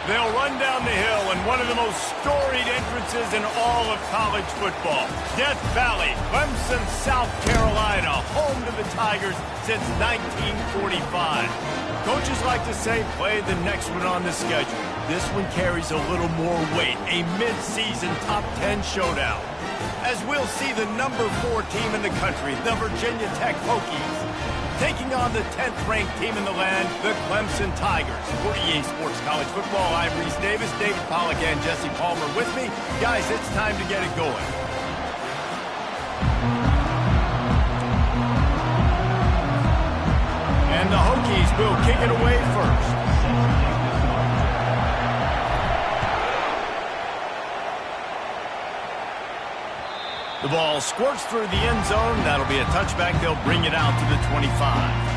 They'll run down the hill in one of the most storied entrances in all of college football. Death Valley, Clemson, South Carolina, home to the Tigers since 1945. Coaches like to say, play the next one on the schedule. This one carries a little more weight, a mid-season top 10 showdown. As we'll see the number 4 team in the country, the Virginia Tech Hokies, taking on the 10th-ranked team in the land, the Clemson Tigers. For EA Sports College Football, I'm Reese Davis, David Pollack, and Jesse Palmer with me. Guys, it's time to get it going. And the Hokies will kick it away first. The ball squirts through the end zone. That'll be a touchback. They'll bring it out to the 25.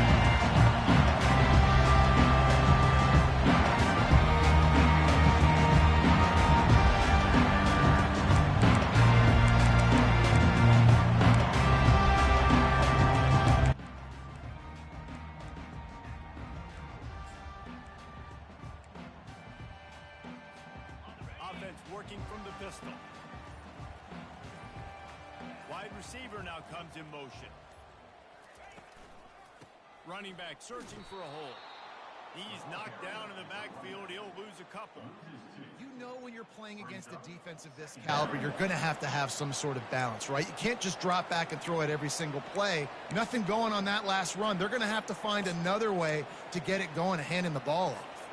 Offense working from the pistol. Wide receiver now comes in motion. Running back searching for a hole. He's knocked down in the backfield. He'll lose a couple. You know when you're playing against a defense of this caliber, you're going to have some sort of balance, right? You can't just drop back and throw it every single play. Nothing going on that last run. They're going to have to find another way to get it going and handing the ball off.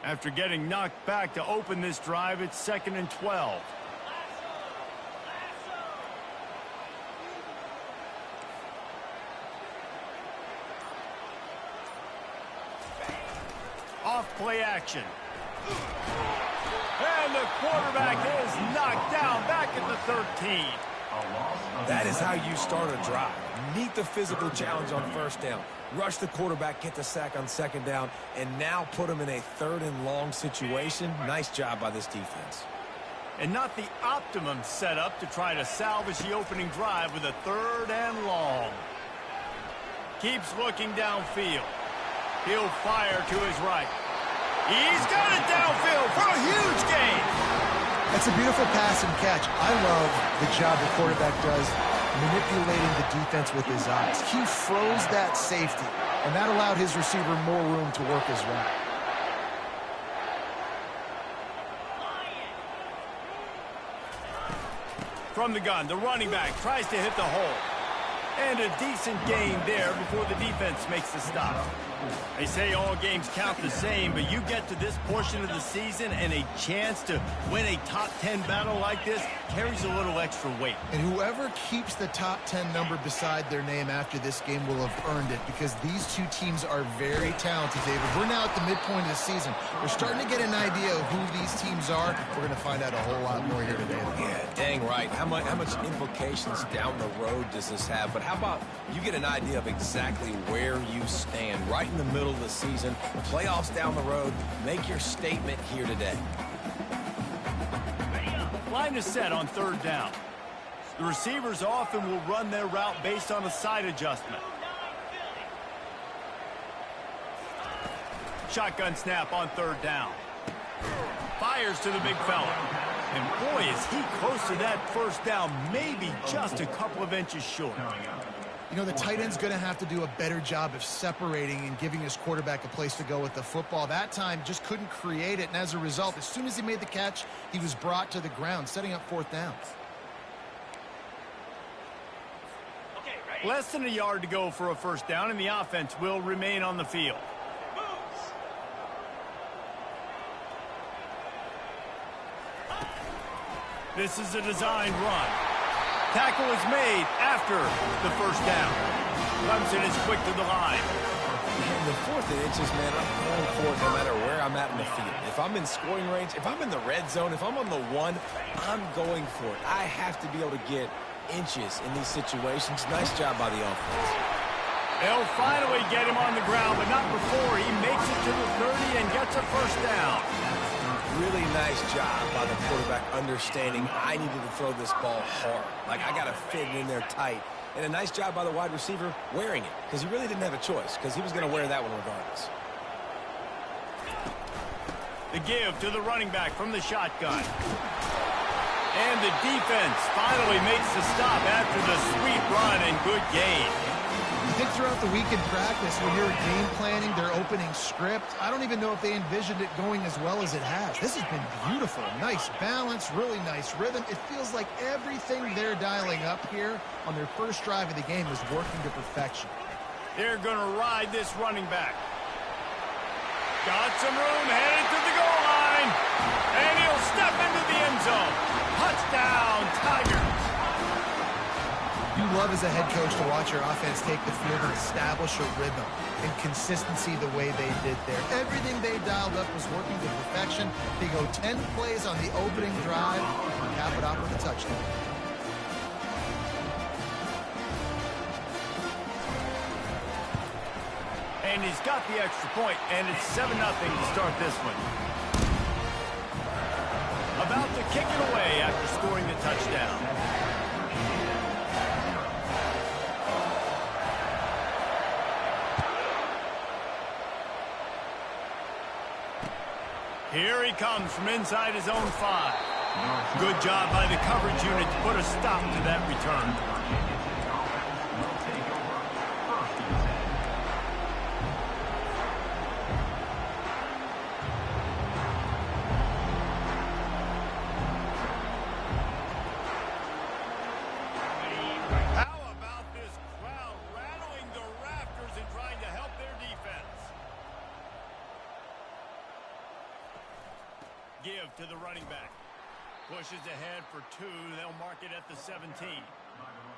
After getting knocked back to open this drive, it's 2nd and 12. Off play action. And the quarterback is knocked down back at the 13. That is how you start a drive. Meet the physical challenge on first down. Rush the quarterback, get the sack on 2nd down, and now put him in a 3rd and long situation. Nice job by this defense. And not the optimum setup to try to salvage the opening drive with a 3rd and long. Keeps looking downfield. He'll fire to his right. He's got it downfield for a huge gain. That's a beautiful pass and catch. I love the job the quarterback does manipulating the defense with his eyes. He froze that safety, and that allowed his receiver more room to work his route. From the gun, the running back tries to hit the hole. And a decent gain there before the defense makes the stop. They say all games count the same, but you get to this portion of the season and a chance to win a top 10 battle like this carries a little extra weight. And whoever keeps the top 10 number beside their name after this game will have earned it, because these two teams are very talented, David. We're now at the midpoint of the season. We're starting to get an idea of who these teams are. We're going to find out a whole lot more here today. Yeah, dang right. How much implications down the road does this have? But how about you get an idea of exactly where you stand right in the middle of the season, playoffs down the road. Make your statement here today. Line is set on 3rd down. The receivers often will run their route based on a side adjustment. Shotgun snap on 3rd down. Fires to the big fella. And boy, is he close to that 1st down, maybe just a couple of inches short. You know, the tight end's going to have to do a better job of separating and giving his quarterback a place to go with the football. That time just couldn't create it, and as a result, as soon as he made the catch, he was brought to the ground, setting up 4th down. Less than a yard to go for a 1st down, and the offense will remain on the field. This is a designed run. Tackle is made after the 1st down. Clemson is quick to the line. In the 4th and inches, man, I'm going for it no matter where I'm at in the field. If I'm in scoring range, if I'm in the red zone, if I'm on the 1, I'm going for it. I have to be able to get inches in these situations. Nice job by the offense. They'll finally get him on the ground, but not before he makes it to the 30 and gets a first down. Really nice job by the quarterback understanding I needed to throw this ball hard. Like, I got to fit it in there tight. And a nice job by the wide receiver wearing it, because he really didn't have a choice, because he was going to wear that one regardless. The give to the running back from the shotgun. And the defense finally makes the stop after the sweet run and good gain. I think throughout the week in practice, when you're game planning their opening script, I don't even know if they envisioned it going as well as it has. This has been beautiful. Nice balance, really nice rhythm. It feels like everything they're dialing up here on their first drive of the game is working to perfection. They're going to ride this running back. Got some room, headed to the goal line. And he'll step into the end zone. Touchdown, Tigers. You love as a head coach to watch your offense take the field and establish a rhythm and consistency the way they did there. Everything they dialed up was working to perfection. They go 10 plays on the opening drive and cap it off with a touchdown. And he's got the extra point, and it's 7-0 to start this one. About to kick it away after scoring the touchdown. Here he comes from inside his own 5. Good job by the coverage unit to put a stop to that return. Give to the running back. Pushes ahead for 2. They'll mark it at the 17.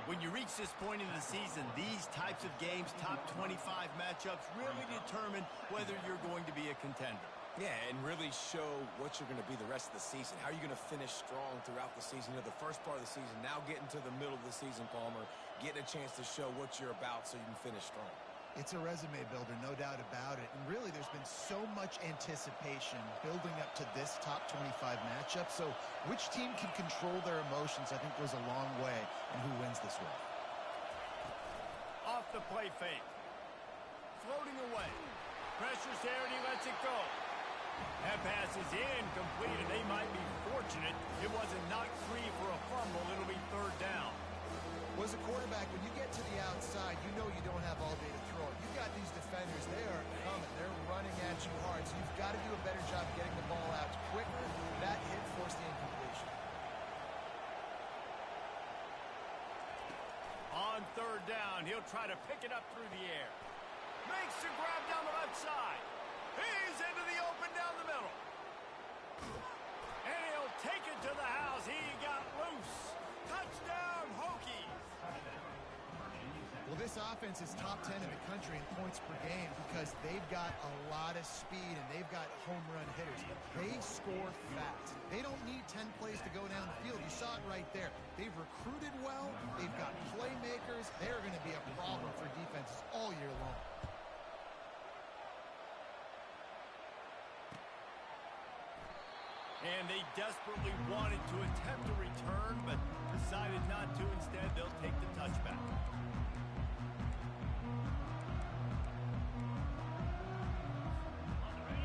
When you reach this point in the season, these types of games, top 25 matchups, really determine whether you're going to be a contender. Yeah, and really show what you're going to be the rest of the season. How are you going to finish strong throughout the season? You know, the first part of the season, now getting to the middle of the season, Palmer, getting a chance to show what you're about so you can finish strong. It's a resume builder, no doubt about it. And really, there's been so much anticipation building up to this top 25 matchup. So which team can control their emotions, I think, goes a long way in who wins this way. Off the play fake. Floating away. Pressure's there, and he lets it go. That pass is incomplete, and they might be fortunate it wasn't knocked free for a fumble. It'll be 3rd down. Well, as a quarterback, when you get to the outside, you know you don't have all day to throw it. You've got these defenders. They are coming. They're running at you hard. So you've got to do a better job getting the ball out quicker. That hit forced the incompletion. On 3rd down, he'll try to pick it up through the air. Makes the grab down the left side. He's into the open down the middle. And he'll take it to the house. He got loose. Touchdown, Hokies. Well, this offense is top 10 in the country in points per game because they've got a lot of speed and they've got home run hitters. They score fast. They don't need 10 plays to go down the field. You saw it right there. They've recruited well. They've got playmakers. They're going to be a problem for defenses all year long. And they desperately wanted to attempt a return, but decided not to. Instead, they'll take the touchback.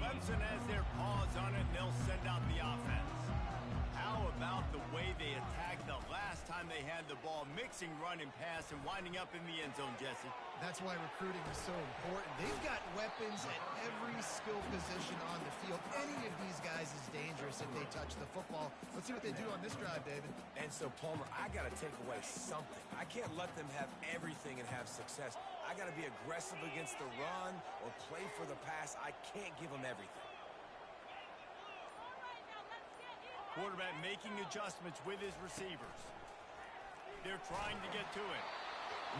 Clemson has their paws on it, and they'll send out the offense. How about the way they attacked the last time they had the ball, mixing run and pass and winding up in the end zone, Jesse? That's why recruiting is so important. They've got weapons at every skill position on the field. Any of these guys is dangerous if they touch the football. Let's see what they do on this drive, David. And so, Palmer, I got to take away something. I can't let them have everything and have success. I got to be aggressive against the run or play for the pass. I can't give them everything. Quarterback making adjustments with his receivers. They're trying to get to it.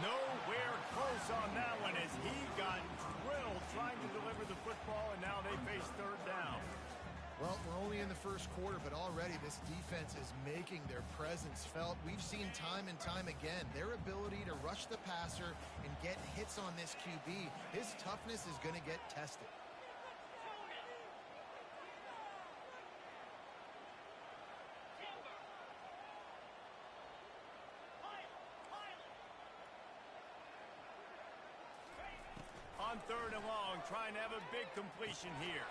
Nowhere close on that one as he got drilled trying to deliver the football, and now they face 3rd down. Well, we're only in the first quarter, but already this defense is making their presence felt. We've seen time and time again their ability to rush the passer and get hits on this QB. His toughness is going to get tested. On 3rd and long, trying to have a big completion here.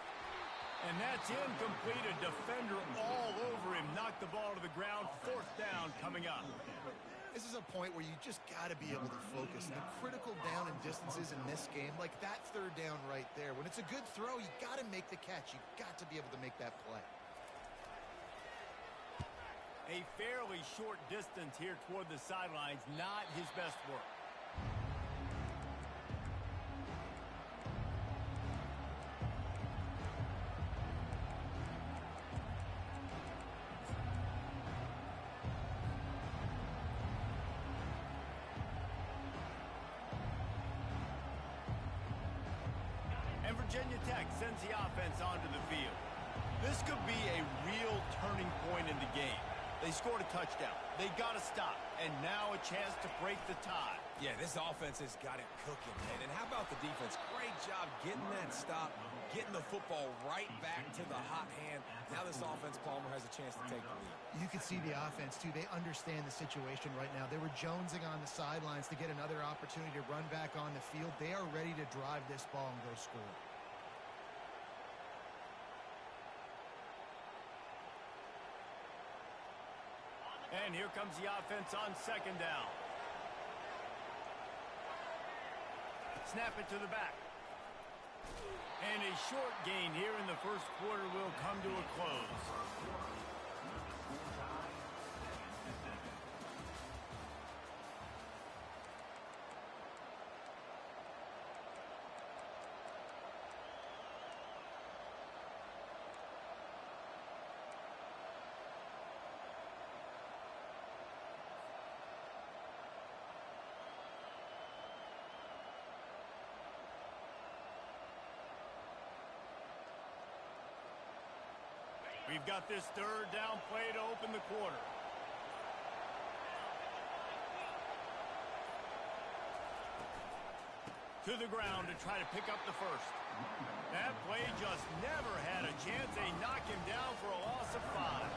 And that's incomplete. A defender all over him. Knocked the ball to the ground. 4th down coming up. This is a point where you just got to be able to focus. The critical down and distances in this game, like that 3rd down right there. When it's a good throw, you got to make the catch. You got to be able to make that play. A fairly short distance here toward the sidelines. Not his best work. And Virginia Tech sends the offense onto the field. This could be a real turning point in the game. They scored a touchdown. They got to stop. And now a chance to break the tie. Yeah, this offense has got it cooking, man. And how about the defense? Great job getting that stop, getting the football right back to the hot hand. Now this offense, Palmer, has a chance to take the lead. You can see the offense, too. They understand the situation right now. They were jonesing on the sidelines to get another opportunity to run back on the field. They are ready to drive this ball and go score. And here comes the offense on 2nd down. Snap it to the back. And a short gain here in the first quarter will come to a close. We've got this 3rd down play to open the quarter. To the ground to try to pick up the first. That play just never had a chance. They knock him down for a loss of 5.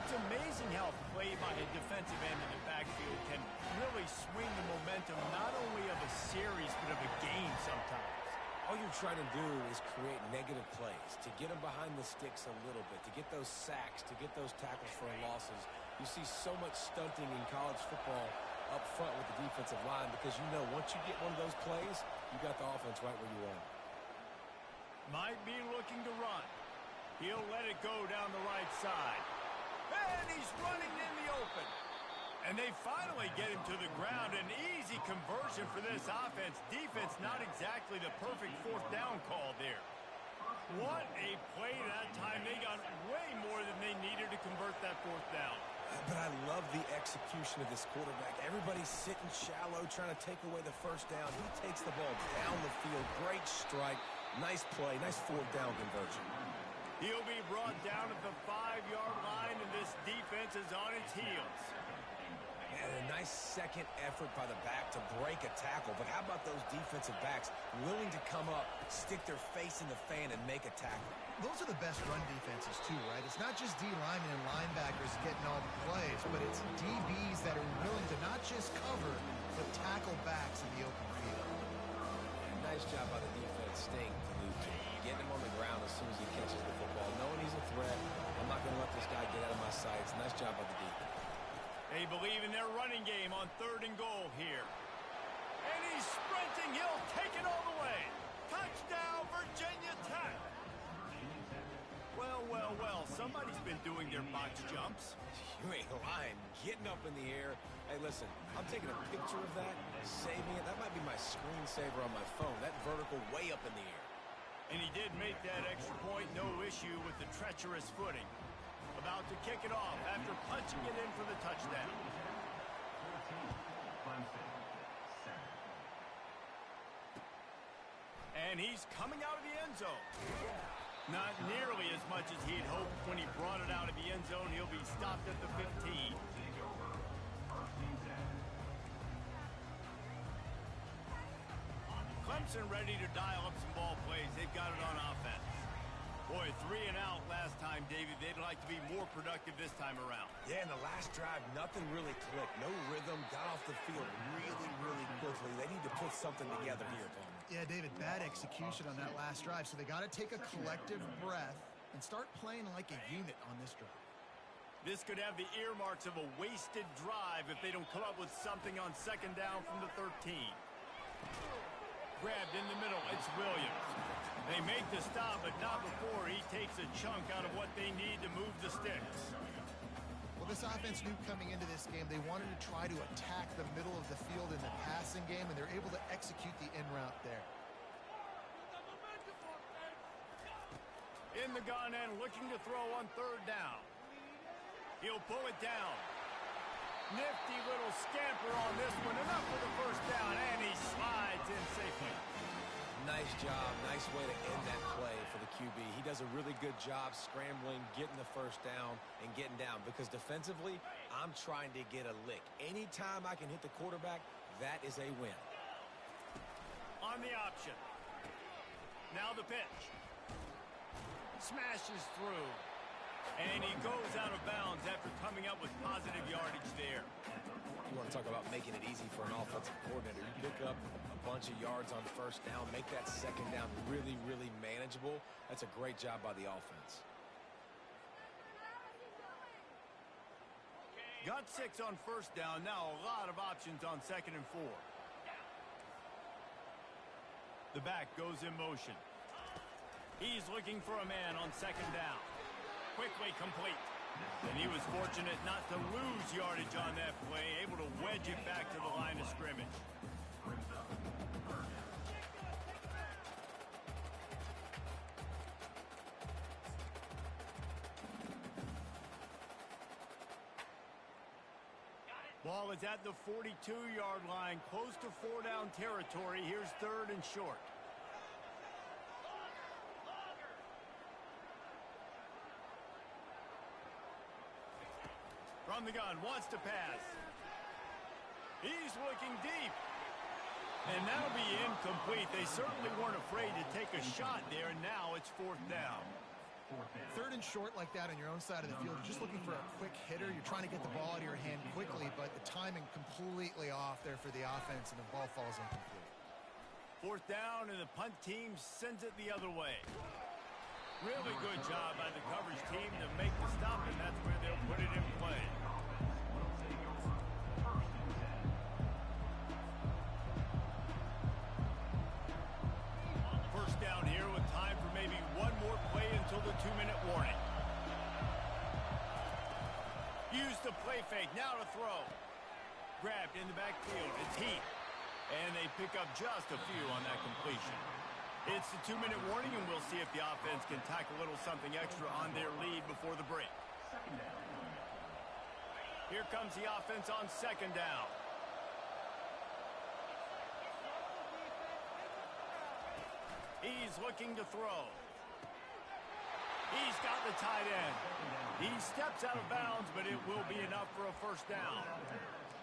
It's amazing how play by a defensive end in the backfield can really swing the momentum not only of a series but of a game sometimes. All you're trying to do is create negative plays, to get them behind the sticks a little bit, to get those sacks, to get those tackles for losses. You see so much stunting in college football up front with the defensive line because you know once you get one of those plays, you got the offense right where you want it. Might be looking to run. He'll let it go down the right side. And he's running in the open. And they finally get him to the ground. An easy conversion for this offense. Defense not exactly the perfect 4th down call there. What a play that time. They got way more than they needed to convert that 4th down. But I love the execution of this quarterback. Everybody's sitting shallow, trying to take away the 1st down. He takes the ball down the field. Great strike. Nice play. Nice 4th down conversion. He'll be brought down at the 5-yard line, and this defense is on its heels. And a nice second effort by the back to break a tackle. But how about those defensive backs willing to come up, stick their face in the fan, and make a tackle? Those are the best run defenses, too, right? It's not just D-linemen and linebackers getting all the plays, but it's DBs that are willing to not just cover, but tackle backs in the open field. Nice job by the defense staying glued to him, getting him on the ground as soon as he catches the football, knowing he's a threat. I'm not going to let this guy get out of my sights. Nice job by the defense. They believe in their running game on 3rd and goal here. And he's sprinting. He'll take it all the way. Touchdown, Virginia Tech. Well, well, well. Somebody's been doing their box jumps. You ain't lying. Getting up in the air. Hey, listen, I'm taking a picture of that, saving it. That might be my screensaver on my phone. That vertical way up in the air. And he did make that extra point. No issue with the treacherous footing. About to kick it off after punching it in for the touchdown. And he's coming out of the end zone. Not nearly as much as he'd hoped when he brought it out of the end zone. He'll be stopped at the 15. Clemson ready to dial up some ball plays. They've got it on offense. Boy, 3 and out last time, David. They'd like to be more productive this time around. Yeah, in the last drive, nothing really clicked. No rhythm. Got off the field really quickly. They need to put something together here, Palmer. Yeah, David, bad execution on that last drive. So they got to take a collective breath and start playing like a unit on this drive. This could have the earmarks of a wasted drive if they don't come up with something on second down from the 13. Grabbed in the middle, it's Williams. They make the stop, but not before he takes a chunk out of what they need to move the sticks. Well, this offense knew coming into this game they wanted to try to attack the middle of the field in the passing game, and they're able to execute the in route there. In the gun and looking to throw on third down. He'll pull it down. Nifty little scamper on this one. Enough for the first down, and he slides in safely. Nice job. Nice way to end that play for the QB. He does a really good job scrambling, getting the first down, and getting down. Because defensively, I'm trying to get a lick. Anytime I can hit the quarterback, that is a win. On the option. Now the pitch. Smashes through. And he goes out of bounds after coming up with positive yardage there. You want to talk about making it easy for an offensive coordinator. You pick up a bunch of yards on first down, make that second down really manageable. That's a great job by the offense. Got 6 on first down. Now a lot of options on 2nd and 4. The back goes in motion. He's looking for a man on 2nd down. Quickly complete. And he was fortunate not to lose yardage on that play, able to wedge it back to the line of scrimmage. Ball is at the 42-yard line, close to 4-down territory. Here's 3rd and short. From the gun, wants to pass. He's looking deep. And that'll be incomplete. They certainly weren't afraid to take a shot there, and now it's 4th down. 3rd and short like that on your own side of the field. You're just looking for a quick hitter. You're trying to get the ball out of your hand quickly, but the timing completely off there for the offense, and the ball falls incomplete. 4th down, and the punt team sends it the other way. Really good job by the coverage team to make the stop, and that's where they'll put it in play. First down here with time for maybe one more play until the 2-minute warning. Use the play fake, now to throw. Grabbed in the backfield, it's Heath. And they pick up just a few on that completion. It's the 2-minute warning, and we'll see if the offense can tack a little something extra on their lead before the break. Here comes the offense on 2nd down. He's looking to throw. He's got the tight end. He steps out of bounds, but it will be enough for a first down.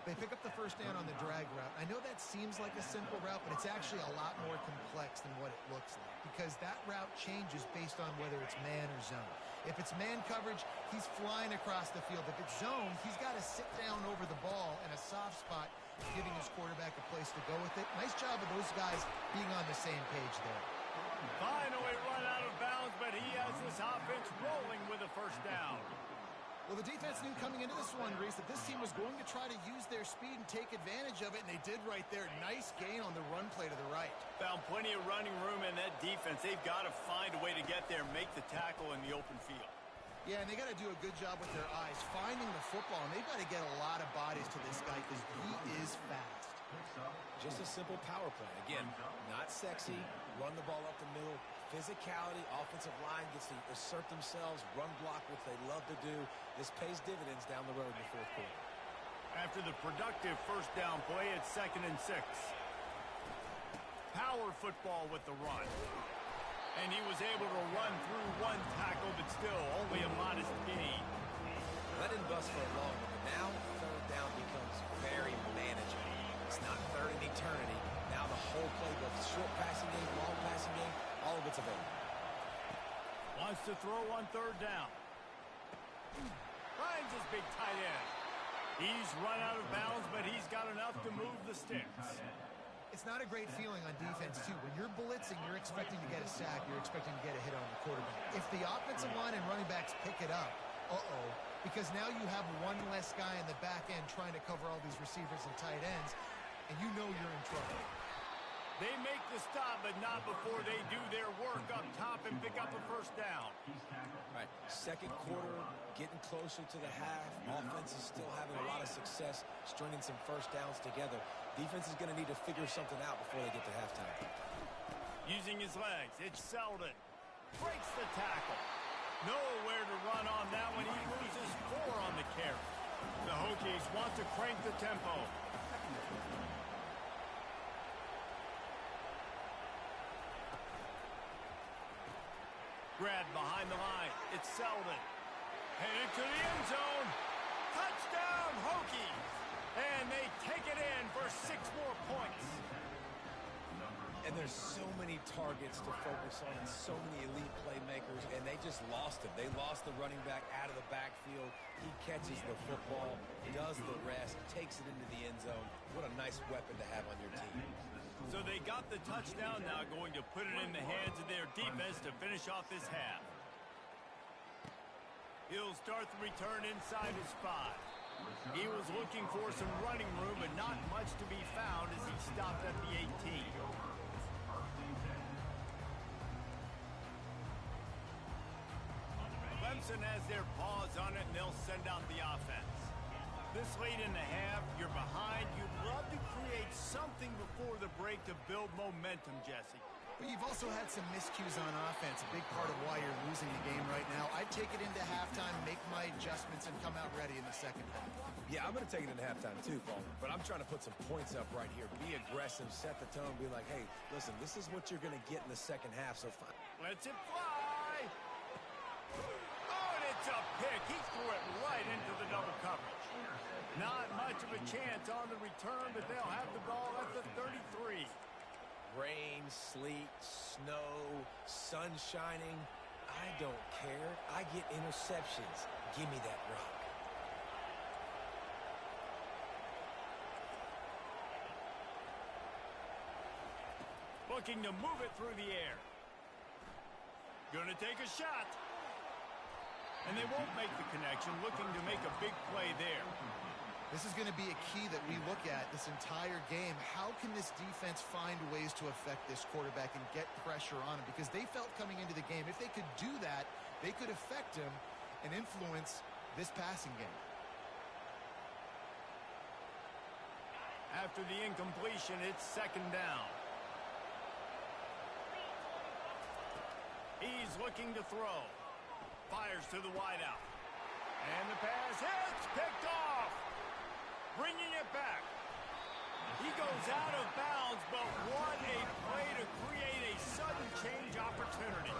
They pick up the first down on the drag route. I know that seems like a simple route, but it's actually a lot more complex than what it looks like, because that route changes based on whether it's man or zone. If it's man coverage, he's flying across the field. If it's zone, he's got to sit down over the ball in a soft spot, giving his quarterback a place to go with it. Nice job of those guys being on the same page there. Finally run out of bounds, but he has this offense rolling with a first down. Well, the defense knew coming into this one, Reese, that this team was going to try to use their speed and take advantage of it, and they did right there. Nice gain on the run play to the right. Found plenty of running room in that defense. They've got to find a way to get there and make the tackle in the open field. Yeah, and they got to do a good job with their eyes, finding the football, and they've got to get a lot of bodies to this guy because he is fast. Just a simple power play. Again, not sexy, run the ball up the middle, physicality, offensive line gets to assert themselves, run block, which they love to do. This pays dividends down the road in the 4th quarter. After the productive first down play, it's 2nd and 6. Power football with the run. And he was able to run through one tackle, but still only a modest gain. That didn't bust for a long one, but now third down becomes very manageable. It's not third in eternity. Now the whole playbook, short passing game, long passing game, all of it's available. Wants to throw on third down. Finds his big tight end. He's run out of bounds, but he's got enough to move the sticks. It's not a great feeling on defense, too. When you're blitzing, you're expecting to get a sack. You're expecting to get a hit on the quarterback. If the offensive line and running backs pick it up, because now you have one less guy in the back end trying to cover all these receivers and tight ends, and you know you're in trouble. They make the stop, but not before they do their work up top and pick up a first down. All right, second quarter, getting closer to the half. Offense is still having a lot of success stringing some first downs together. Defense is going to need to figure something out before they get to halftime. Using his legs, it's Selden. Breaks the tackle. Nowhere to run on that one. He loses 4 on the carry. The Hokies want to crank the tempo. Grabbed behind the line. It's Selden. Headed to the end zone. Touchdown, Hokies. And they take it in for 6 more points. And there's so many targets to focus on and so many elite playmakers, and they just lost him. They lost the running back out of the backfield. He catches the football, does the rest, takes it into the end zone. What a nice weapon to have on your team. So they got the touchdown, now going to put it in the hands of their defense to finish off this half. He'll start the return inside his 5. He was looking for some running room, but not much to be found as he stopped at the 18. Clemson has their paws on it, and they'll send out the offense. This late in the half, you're behind. You'd love to create something before the break to build momentum, Jesse. But you've also had some miscues on offense, a big part of why you're losing the game right now. I'd take it into halftime, make my adjustments, and come out ready in the second half. Yeah, I'm going to take it into halftime too, Paul. But I'm trying to put some points up right here. Be aggressive, set the tone, be like, hey, listen, this is what you're going to get in the second half, so fine. Lets it fly. Oh, and it's a pick. He threw it right into the double coverage. Not much of a chance on the return, but they'll have the ball at the 33. Rain, sleet, snow, sun shining. I don't care. I get interceptions. Give me that rock. Looking to move it through the air. Gonna take a shot. And they won't make the connection, looking to make a big play there. This is going to be a key that we look at this entire game. How can this defense find ways to affect this quarterback and get pressure on him? Because they felt coming into the game, if they could do that, they could affect him and influence this passing game. After the incompletion, it's second down. He's looking to throw. Fires to the wideout. And the pass hits, picked off. Bringing it back. He goes out of bounds, but what a play to create a sudden change opportunity.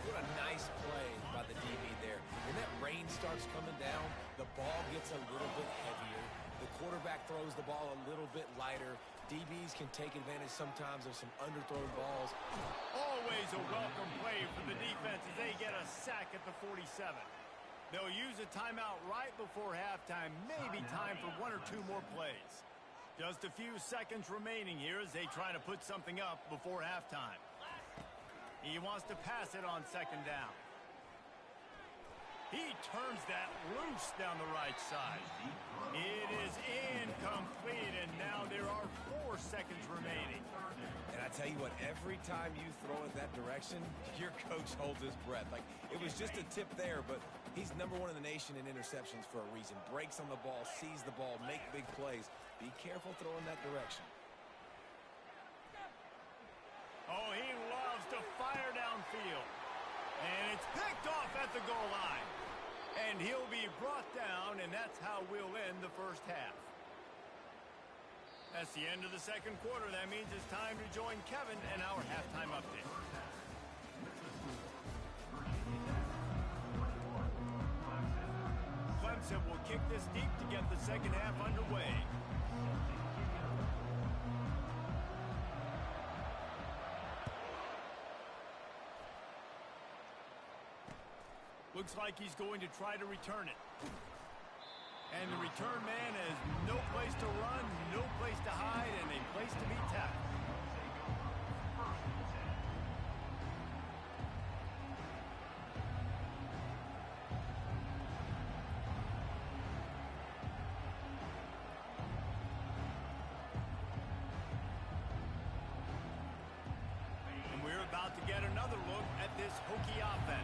What a nice play by the DB there. When that rain starts coming down, the ball gets a little bit heavier. The quarterback throws the ball a little bit lighter. DBs can take advantage sometimes of some underthrown balls. Always a welcome play for the defense as they get a sack at the 47. They'll use a timeout right before halftime, maybe time for 1 or 2 more plays. Just a few seconds remaining here as they try to put something up before halftime. He wants to pass it on second down. He turns that loose down the right side. It is incomplete, and now there are 4 seconds remaining. And I tell you what, every time you throw it that direction, your coach holds his breath. Like, it was just a tip there, but he's #1 in the nation in interceptions for a reason. Breaks on the ball, sees the ball, make big plays. Be careful throwing that direction. Oh, he loves to fire downfield. And it's picked off at the goal line. And he'll be brought down, and that's how we'll end the first half. That's the end of the second quarter. That means it's time to join Kevin and our halftime update. Clemson will kick this deep to get the second half underway. Looks like he's going to try to return it. And the return man has no place to run, no place to hide, and a place to be tackled. And we're about to get another look at this Hokie offense.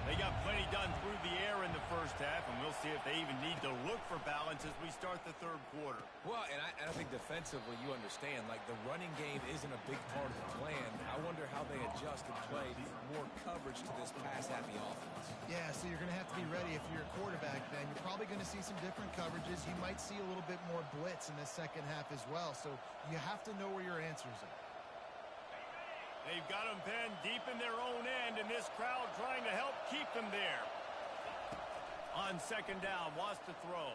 They got plenty done through the air in the first half, and we'll see if they even need to look for balance as we start the third quarter. Well, and I think defensively, you understand, like the running game isn't a big part of the plan. I wonder how they adjust and play more coverage to this pass-happy offense. Yeah, so you're going to have to be ready if you're a quarterback, Ben. You're probably going to see some different coverages. You might see a little bit more blitz in the second half as well, so you have to know where your answers are. They've got them pinned deep in their own end, and this crowd trying to help keep them there. On second down, wants to throw.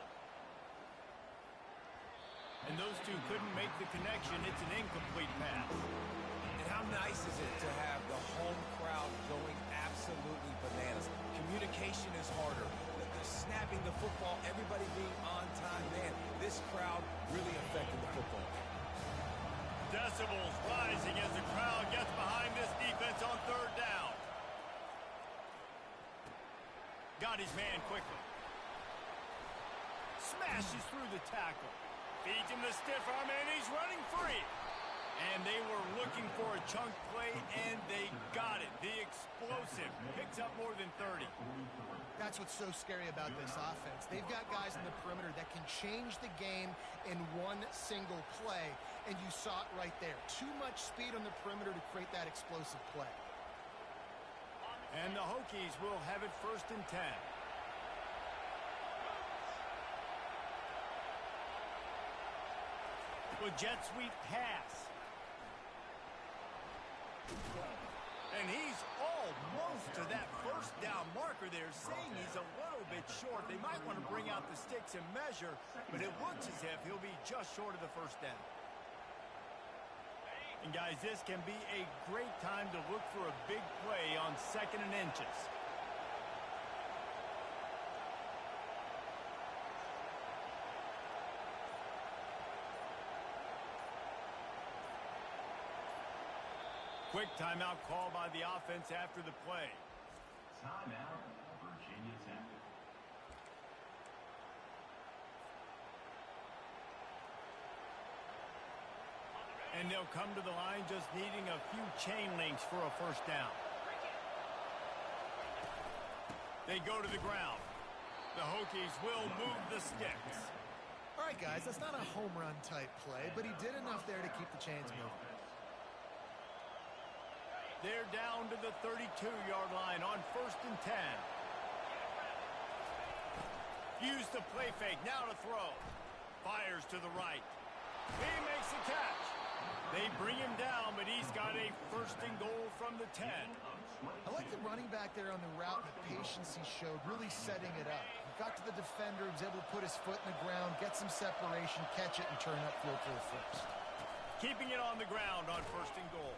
And those two couldn't make the connection. It's an incomplete pass. And how nice is it to have the home crowd going absolutely bananas? Communication is harder. The snapping the football, everybody being on time. Man, this crowd really affected the football game. Decibels rising as the crowd gets behind this defense on third down. Got his man quickly. Smashes through the tackle. Feeds him the stiff arm, and he's running free. And they were looking for a chunk play, and they got it. The explosive picks up more than 30. That's what's so scary about this offense. They've got guys in the perimeter that can change the game in one single play, and you saw it right there. Too much speed on the perimeter to create that explosive play. And the Hokies will have it 1st and 10. With jet sweep pass. And he's almost to that first down marker there, saying he's a little bit short. They might want to bring out the sticks and measure, but it looks as if he'll be just short of the first down. And guys, this can be a great time to look for a big play on 2nd and inches. Quick timeout call by the offense after the play. Timeout, Virginia Tech. And they'll come to the line just needing a few chain links for a first down. They go to the ground. The Hokies will move the sticks. All right, guys, that's not a home run type play, but he did enough there to keep the chains moving. They're down to the 32-yard line on 1st and 10. Use the play fake, now to throw. Fires to the right. He makes the catch. They bring him down, but he's got a 1st and goal from the 10. I like the running back there on the route and the patience he showed, really setting it up. He got to the defender, he was able to put his foot in the ground, get some separation, catch it, and turn upfield for the first. Keeping it on the ground on 1st and goal.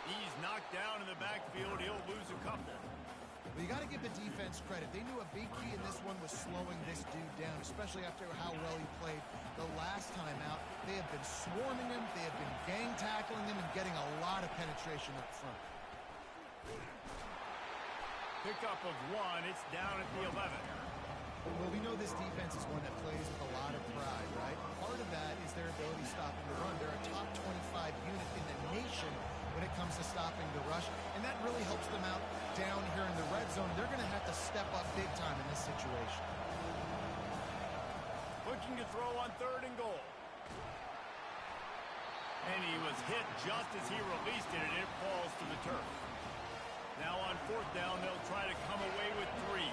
He's knocked down in the backfield. He'll lose a couple. Well, you got to give the defense credit. They knew a big key in this one was slowing this dude down, especially after how well he played the last time out. They have been swarming him. They have been gang tackling him and getting a lot of penetration up front. Pickup of 1. It's down at the 11. Well, we know this defense is one that plays with a lot of pride, right? Part of that is their ability stopping the run. They're a top 25 unit in the nation when it comes to stopping the rush, and that really helps them out down here in the red zone. They're going to have to step up big time in this situation. Looking to throw on 3rd and goal. And he was hit just as he released it, and it falls to the turf. Now on 4th down, they'll try to come away with 3.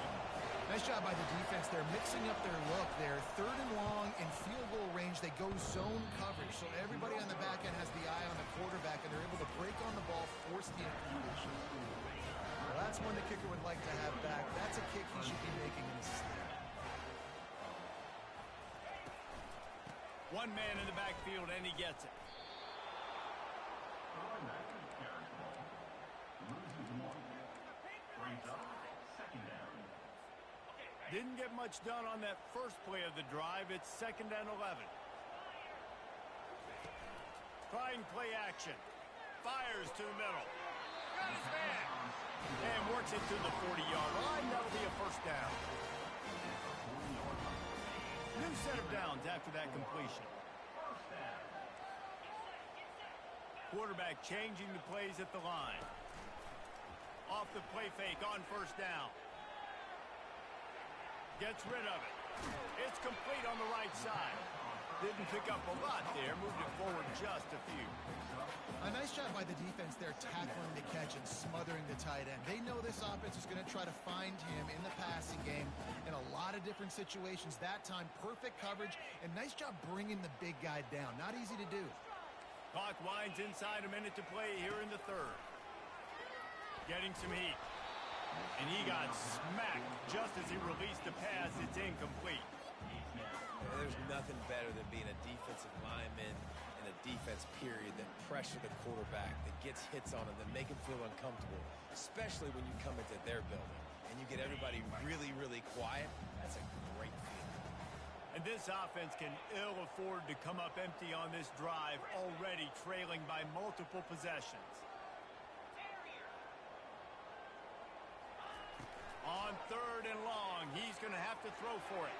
Nice job by the defense. They're mixing up their look there. 3rd and long in field goal range. They go zone coverage. So everybody on the back end has the eye on the quarterback, and they're able to break on the ball, force the incompletion. Well, that's one the kicker would like to have back. That's a kick he should be making in his sleep. One man in the backfield, and he gets it. Didn't get much done on that first play of the drive. It's 2nd and 11. Trying play action. Fires to the middle. Got his man. And works it to the 40-yard line. That'll be a first down. New set of downs after that completion. Quarterback changing the plays at the line. Off the play fake on first down. Gets rid of it. It's complete on the right side. Didn't pick up a lot there. Moved it forward just a few. A nice job by the defense there, tackling the catch and smothering the tight end. They know this offense is going to try to find him in the passing game in a lot of different situations. That time, perfect coverage, and nice job bringing the big guy down. Not easy to do. Clock winds inside a minute to play here in the third. Getting some heat. And he got smacked just as he released the pass. It's incomplete. There's nothing better than being a defensive lineman in a defense period that pressure the quarterback, that gets hits on him, that make him feel uncomfortable, especially when you come into their building and you get everybody really, really quiet. That's a great feeling. And this offense can ill afford to come up empty on this drive, already trailing by multiple possessions. On 3rd and long, he's going to have to throw for it.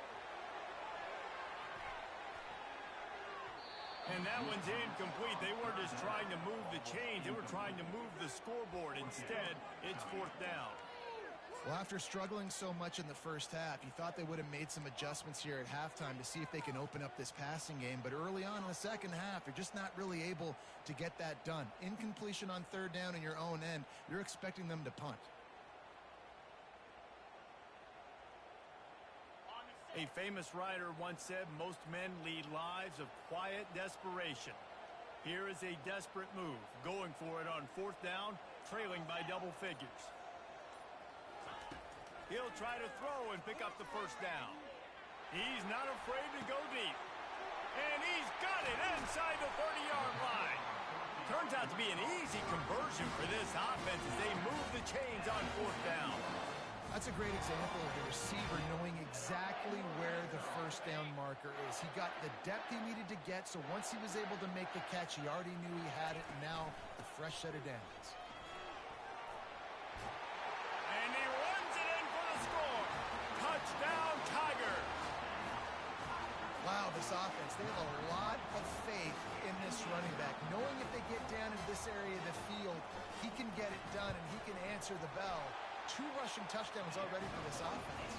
And that one's incomplete. They weren't just trying to move the chains. They were trying to move the scoreboard. Instead, it's 4th down. Well, after struggling so much in the first half, you thought they would have made some adjustments here at halftime to see if they can open up this passing game. But early on in the second half, they're just not really able to get that done. Incompletion on 3rd down in your own end, you're expecting them to punt. A famous writer once said, most men lead lives of quiet desperation. Here is a desperate move, going for it on 4th down, trailing by double figures. He'll try to throw and pick up the first down. He's not afraid to go deep. And he's got it inside the 30-yard line. Turns out to be an easy conversion for this offense as they move the chains on 4th down. That's a great example of the receiver knowing exactly where the first down marker is. He got the depth he needed to get, so once he was able to make the catch, he already knew he had it, and now a fresh set of downs. And he runs it in for the score. Touchdown, Tigers. Wow, this offense, they have a lot of faith in this running back. Knowing if they get down into this area of the field, he can get it done and he can answer the bell. 2 rushing touchdowns already for this offense.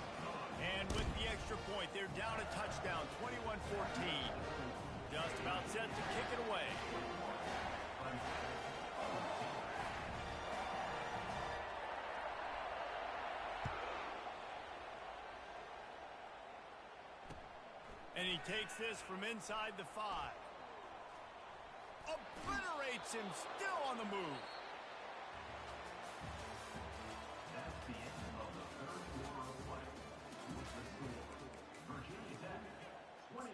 And with the extra point, they're down a touchdown, 21-14. Just about set to kick it away. And he takes this from inside the 5. Obliterates him, still on the move. That's the end of the third quarter of play. With the score, Virginia Tech 21,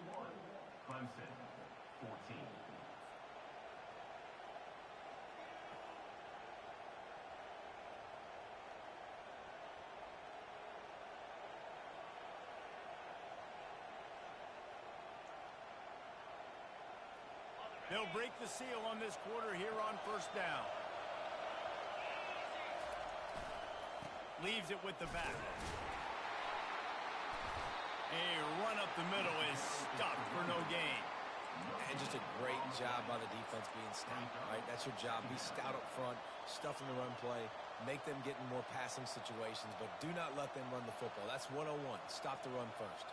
Clemson 14. They'll break the seal on this quarter here on first down. Leaves it with the back. A run up the middle is stopped for no gain. And just a great job by the defense being stout, right? That's your job. Be stout up front, stuff in the run play, make them get in more passing situations, but do not let them run the football. That's 101. Stop the run first.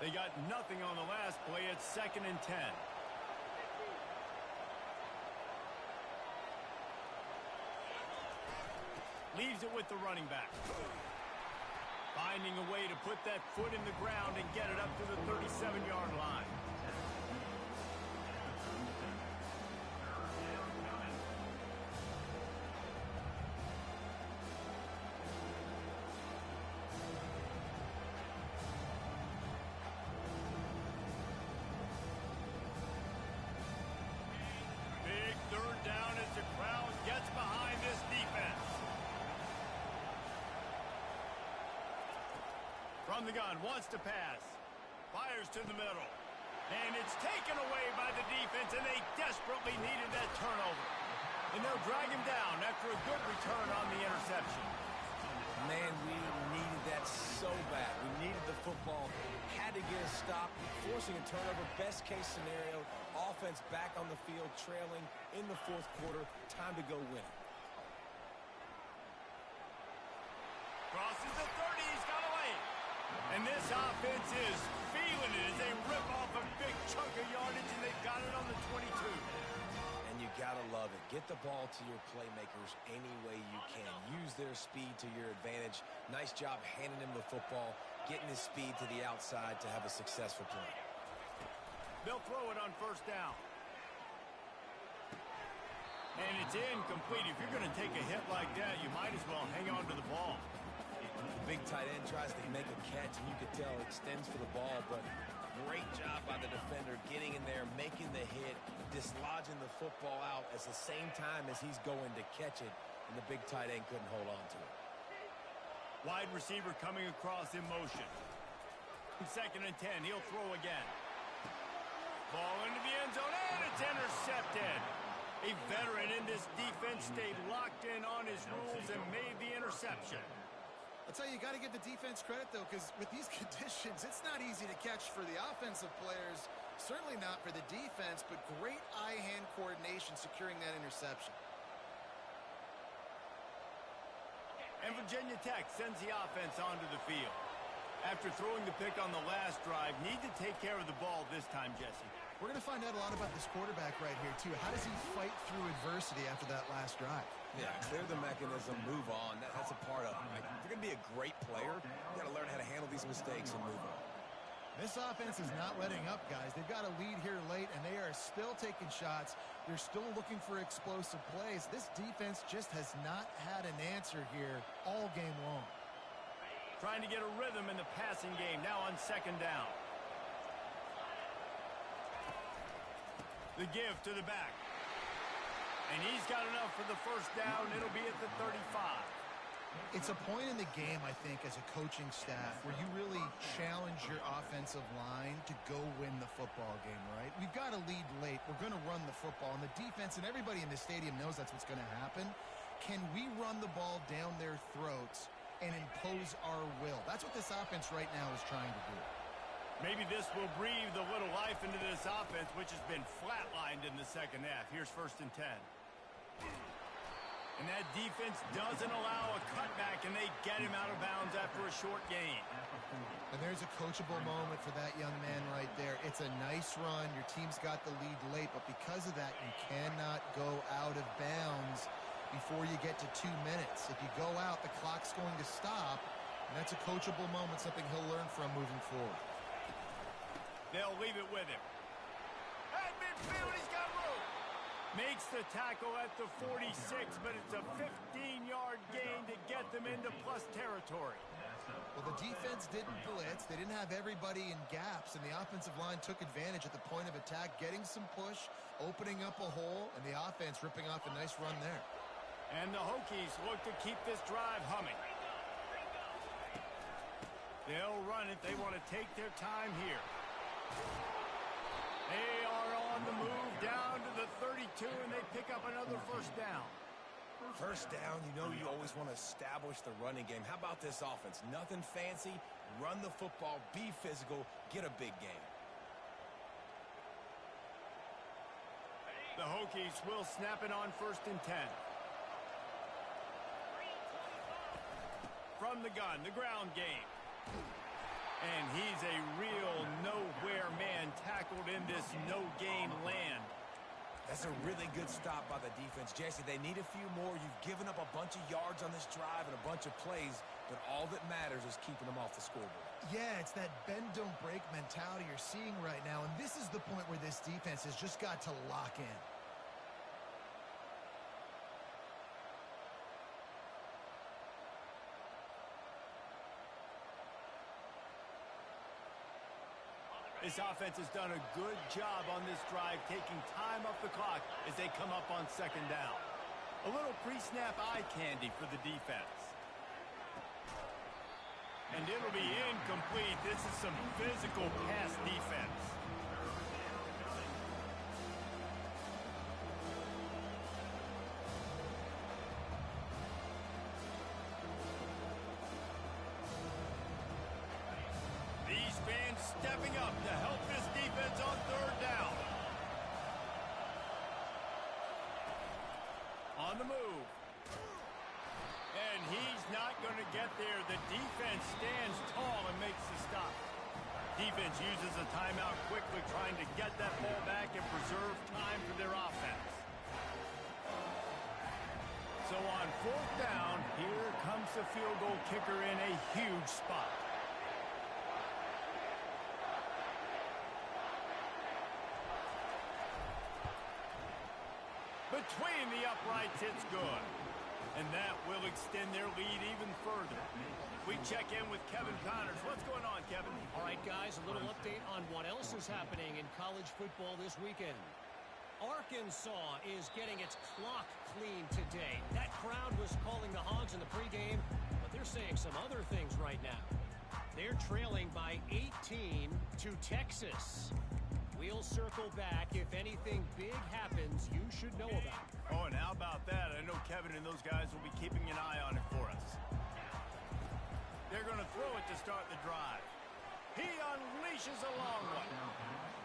They got nothing on the last play. It's 2nd and 10. Leaves it with the running back. Finding a way to put that foot in the ground and get it up to the 37-yard line. From the gun, wants to pass. Fires to the middle. And it's taken away by the defense, and they desperately needed that turnover. And they'll drag him down after a good return on the interception. Man, we needed that so bad. We needed the football. Had to get a stop, forcing a turnover. Best case scenario, offense back on the field, trailing in the fourth quarter. Time to go win it. Crosses the 30, he's got away. And this offense is feeling it as they rip off a big chunk of yardage, and they've got it on the 22. And you gotta love it. Get the ball to your playmakers any way you can. Use their speed to your advantage. Nice job handing him the football, getting his speed to the outside to have a successful play. They'll throw it on first down. And it's incomplete. If you're going to take a hit like that, you might as well hang on to the ball. The big tight end tries to make a catch, and you could tell extends for the ball, but great job by the defender getting in there, making the hit, dislodging the football out at the same time as he's going to catch it, and the big tight end couldn't hold on to it. Wide receiver coming across in motion. 2nd and 10, he'll throw again. Ball into the end zone, and it's intercepted. A veteran in this defense stayed locked in on his rules and made the interception. I'll tell you, you got to give the defense credit, though, because with these conditions, it's not easy to catch for the offensive players, certainly not for the defense, but great eye-hand coordination securing that interception. And Virginia Tech sends the offense onto the field. After throwing the pick on the last drive, need to take care of the ball this time, Jesse. We're going to find out a lot about this quarterback right here, too. How does he fight through adversity after that last drive? Yeah, clear the mechanism, move on. That's a part of it. Like, if you're going to be a great player, you got to learn how to handle these mistakes and move on. This offense is not letting up, guys. They've got a lead here late, and they are still taking shots. They're still looking for explosive plays. This defense just has not had an answer here all game long. Trying to get a rhythm in the passing game, now on 2nd down. The give to the back. And he's got enough for the first down. It'll be at the 35. It's a point in the game, I think, as a coaching staff where you really challenge your offensive line to go win the football game, right? We've got a lead late. We're going to run the football. And the defense and everybody in the stadium knows that's what's going to happen. Can we run the ball down their throats and impose our will? That's what this offense right now is trying to do. Maybe this will breathe a little life into this offense, which has been flatlined in the second half. Here's 1st and 10. And that defense doesn't allow a cutback, and they get him out of bounds after a short gain. And there's a coachable moment for that young man right there. It's a nice run. Your team's got the lead late, but because of that, you cannot go out of bounds before you get to 2 minutes. If you go out, the clock's going to stop, and that's a coachable moment, something he'll learn from moving forward. They'll leave it with him. At midfield, he's got room. Makes the tackle at the 46, but it's a 15-yard gain to get them into plus territory. Well, the defense didn't blitz. They didn't have everybody in gaps, and the offensive line took advantage at the point of attack, getting some push, opening up a hole, and the offense ripping off a nice run there. And the Hokies look to keep this drive humming. They'll run it. They want to take their time here. They are on the move down to the 32, and they pick up another first down. First down, you know you always want to establish the running game. How about this offense? Nothing fancy. Run the football, be physical, get a big gain. The Hokies will snap it on 1st and 10. From the gun, the ground game. And he's a real nowhere man tackled in this no-gain land. That's a really good stop by the defense. Jesse, they need a few more. You've given up a bunch of yards on this drive and a bunch of plays, but all that matters is keeping them off the scoreboard. Yeah, it's that bend, don't break mentality you're seeing right now, and this is the point where this defense has just got to lock in. This offense has done a good job on this drive, taking time off the clock as they come up on 2nd down. A little pre-snap eye candy for the defense. And it'll be incomplete. This is some physical pass defense. These fans stepping up to help this defense on third down. On the move. And he's not going to get there. The defense stands tall and makes the stop. Defense uses a timeout quickly, trying to get that ball back and preserve time for their offense. So on fourth down, here comes the field goal kicker in a huge spot. Between the uprights, it's good. And that will extend their lead even further. We check in with Kevin Connors. What's going on, Kevin? All right, guys, a little update on what else is happening in college football this weekend. Arkansas is getting its clock cleaned today. That crowd was calling the Hogs in the pregame, but they're saying some other things right now. They're trailing by 18 to Texas. We'll circle back. If anything big happens, you should know about it. Oh, and how about that? I know Kevin and those guys will be keeping an eye on it for us. They're going to throw it to start the drive. He unleashes a long one.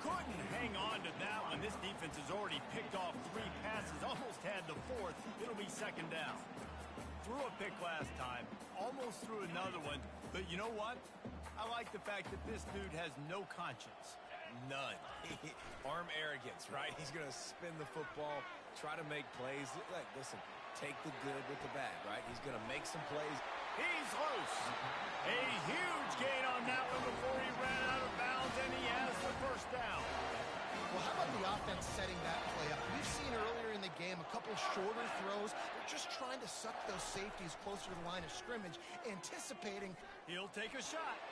Couldn't hang on to that one. This defense has already picked off 3 passes, almost had the 4th. It'll be second down. Threw a pick last time, almost threw another one. But you know what? I like the fact that this dude has no conscience. None. Arm arrogance, right? He's going to spin the football, try to make plays. Like, listen, take the good with the bad, right? He's going to make some plays. He's loose. A huge gain on that one before he ran out of bounds, and he has the first down. Well, how about the offense setting that play up? We've seen earlier in the game a couple shorter throws. They're just trying to suck those safeties closer to the line of scrimmage, anticipating. He'll take a shot.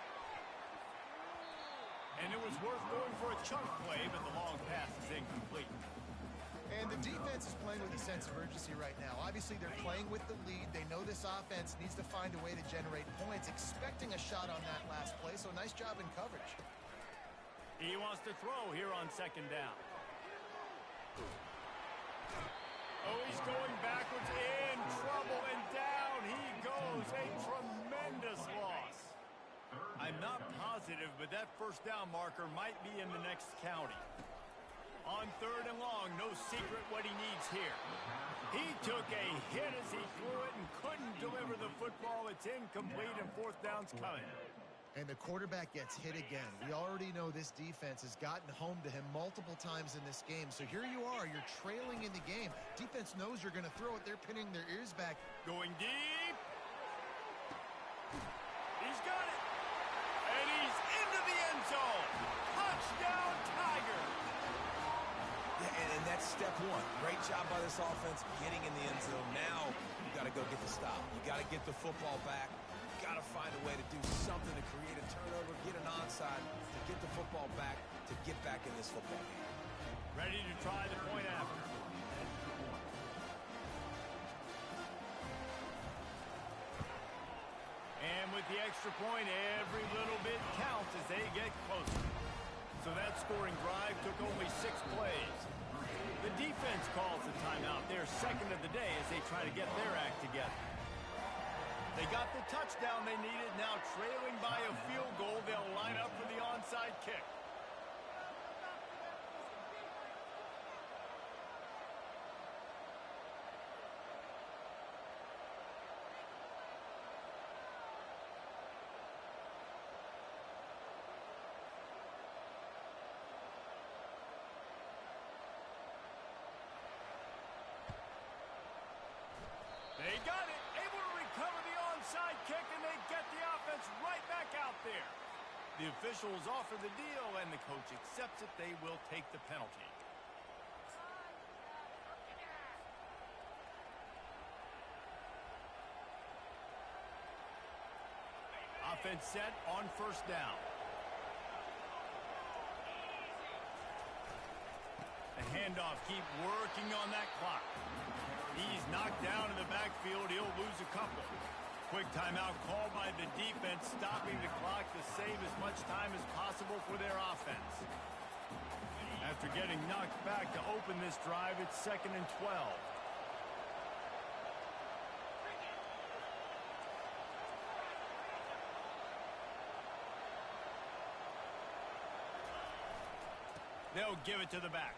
And it was worth going for a chunk play, but the long pass is incomplete. And the defense is playing with a sense of urgency right now. Obviously, they're playing with the lead. They know this offense needs to find a way to generate points, expecting a shot on that last play, so nice job in coverage. He wants to throw here on second down. Oh, he's going backwards, in trouble, and down he goes. A tremendous loss. I'm not positive, but that first down marker might be in the next county. On third and long, no secret what he needs here. He took a hit as he threw it and couldn't deliver the football. It's incomplete, and fourth down's coming. And the quarterback gets hit again. We already know this defense has gotten home to him multiple times in this game. So here you are, you're trailing in the game. Defense knows you're going to throw it. They're pinning their ears back. Going deep. He's got it. And he's into the end zone. Touchdown, Tigers. Yeah, and that's step one. Great job by this offense getting in the end zone. Now you got to go get the stop. You got to get the football back. You got to find a way to do something to create a turnover, get an onside, to get the football back, to get back in this football game. Ready to try the point after. And with the extra point, every little bit counts as they get closer. So that scoring drive took only 6 plays. The defense calls the timeout. They're second of the day as they try to get their act together. They got the touchdown they needed. Now trailing by a field goal, they'll line up for the onside kick. They got it, able to recover the onside kick, and they get the offense right back out there. The officials offer the deal, and the coach accepts it. They will take the penalty. Offense set on first down. The handoff, keep working on that clock. He's knocked down in the backfield. He'll lose a couple. Quick timeout called by the defense, stopping the clock to save as much time as possible for their offense. After getting knocked back to open this drive, it's 2nd and 12. They'll give it to the back.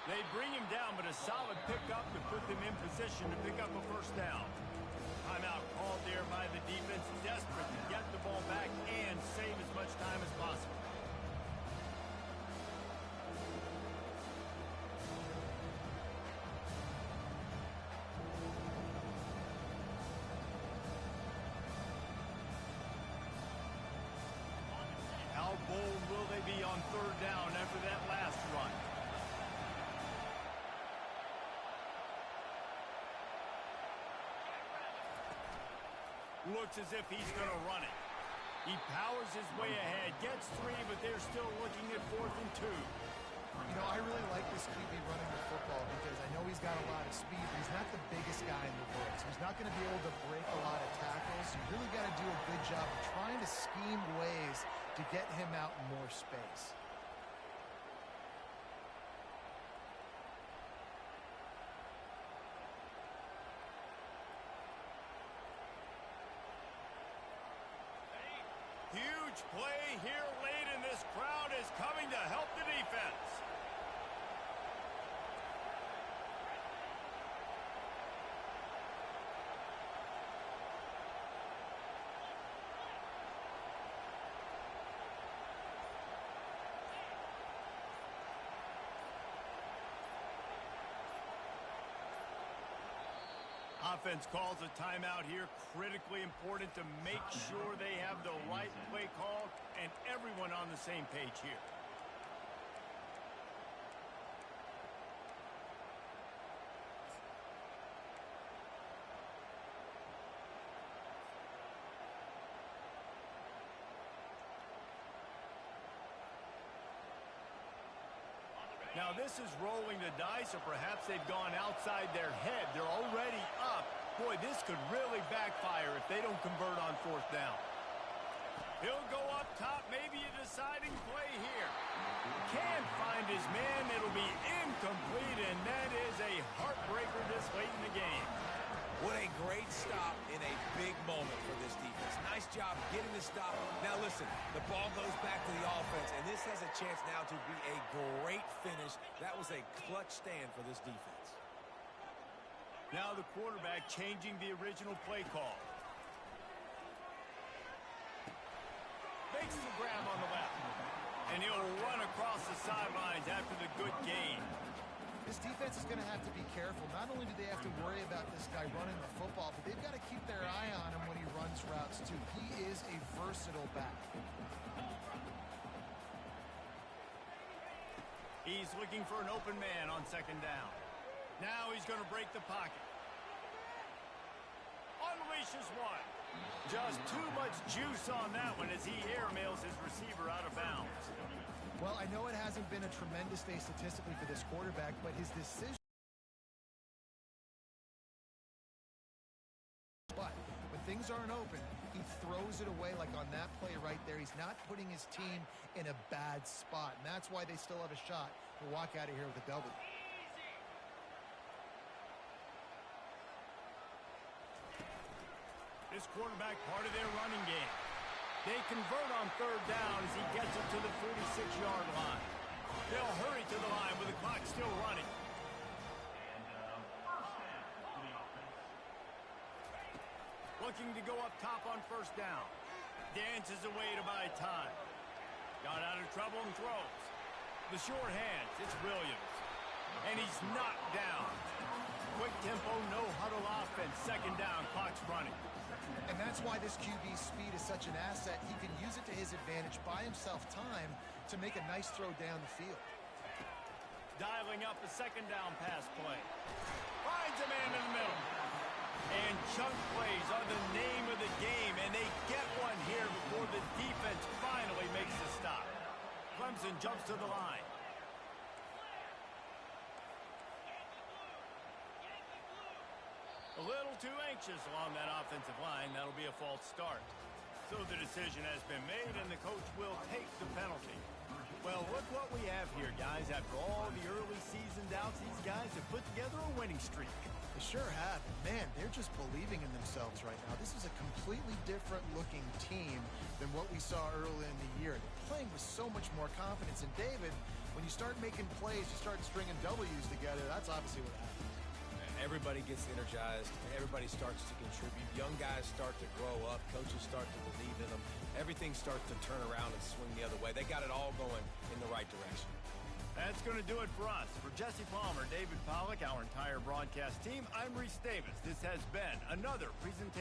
They bring him down, but a solid pickup to put them in position to pick up a first down. Timeout called there by the defense, desperate to get the ball back and save as much time as possible. How bold will they be on 3rd down after that last run? Looks as if he's going to run it. He powers his way ahead, gets 3, but they're still looking at 4th and 2. You know, I really like this QB running the football because I know he's got a lot of speed, but he's not the biggest guy in the world. So he's not going to be able to break a lot of tackles. You really got to do a good job of trying to scheme ways to get him out in more space. Huge play here late, and this crowd is coming to help the defense. Offense calls a timeout here. Critically important to make sure they have the right play call and everyone on the same page here. Now this is rolling the dice, or perhaps they've gone outside their head. They're already up. Boy, this could really backfire if they don't convert on 4th down. He'll go up top, maybe a deciding play here. Can't find his man. It'll be incomplete, and that is a heartbreaker this late in the game. What a great stop in a big moment for this defense. Nice job getting the stop. Now listen, the ball goes back to the offense, and this has a chance now to be a great finish. That was a clutch stand for this defense. Now the quarterback changing the original play call. Makes the grab on the left, and he'll run across the sidelines after the good gain. This defense is going to have to be careful. Not only do they have to worry about this guy running the football, but they've got to keep their eye on him when he runs routes, too. He is a versatile back. He's looking for an open man on 2nd down. Now he's going to break the pocket. Unleashes one. Just too much juice on that one as he airmails his receiver out of bounds. Well, I know it hasn't been a tremendous day statistically for this quarterback, but his decision. But when things aren't open, he throws it away like on that play right there. He's not putting his team in a bad spot, and that's why they still have a shot to walk out of here with a W. This quarterback part of their running game. They convert on 3rd down as he gets it to the 46-yard line. They'll hurry to the line with the clock still running. Looking to go up top on 1st down. Dances away to buy time. Got out of trouble and throws. The short hands, it's Williams. And he's knocked down. Quick tempo, no huddle offense. 2nd down, clock's running. And that's why this QB's speed is such an asset. He can use it to his advantage, buy himself time to make a nice throw down the field. Dialing up a 2nd down pass play. Finds a man in the middle. And chunk plays are the name of the game, and they get one here before the defense finally makes the stop. Clemson jumps to the line. A little too anxious along that offensive line. That'll be a false start. So the decision has been made, and the coach will take the penalty. Well, look what we have here, guys. After all the early season doubts, these guys have put together a winning streak. They sure have. Man, they're just believing in themselves right now. This is a completely different looking team than what we saw early in the year. They're playing with so much more confidence. And David, when you start making plays, you start stringing W's together, that's obviously what happens. Everybody gets energized. Everybody starts to contribute. Young guys start to grow up. Coaches start to believe in them. Everything starts to turn around and swing the other way. They got it all going in the right direction. That's going to do it for us. For Jesse Palmer, David Pollack, our entire broadcast team, I'm Reese Davis. This has been another presentation.